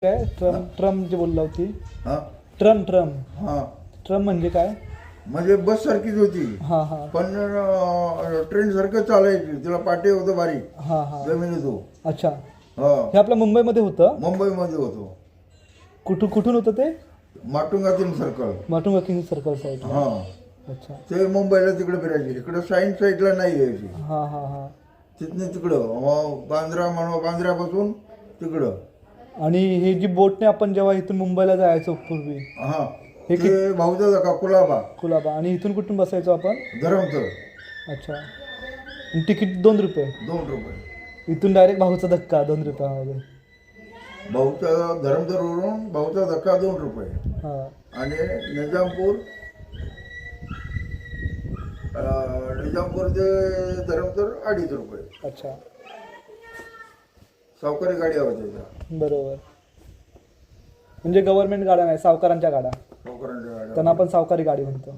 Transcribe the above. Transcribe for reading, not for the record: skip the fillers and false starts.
काय ट्रम जे बोलला होती हा ट्रम हा ट्रम म्हणजे काय? म्हणजे बस सारखीच होती हा हा पण ट्रेन सारखं चालायची. तिला पाटे होतं बारीक हा हा जमिनीतून. अच्छा, हा हे आपल्या मुंबईमध्ये होतं. मुंबईमध्ये होतो. कुठून होतं ते? माटुंगा तीन सर्कल. माटुंगा किंग सर्कल साईडला. हा अच्छा, ते मुंबईला तिकडे फिरायचे. इकडे साईन साईडला नाही यायची. हा हा हा. तिथनं तिकडं बांद्रा म्हणा, बांद्र्यापासून तिकडं. आणि हे जी बोटने आपण जेव्हा इथून मुंबईला जायचो पूर्वी, हा हे ते भाऊचा का कुलाबा कुलाबा, आणि इथून कुठून बसायचो आपण? धरमतर अच्छा, आणि तिकीट 2 रुपये. 2 रुपये. इथून डायरेक्ट भाऊचा धक्का 2 रुपयामध्ये. भाऊचा धरमतरवरून भाऊचा धक्का 2 रुपये. हा आणि निजामपूर ते धरमतर 2.5 रुपये. अच्छा, सावकारी गाड्या होत्या त्या. बरोबर. म्हणजे गव्हर्नमेंट गाड्या नाही, सावकारांच्या गाड्या. सावकारांच्या गाड्या. त्यांना आपण सावकारी गाडी म्हणतो.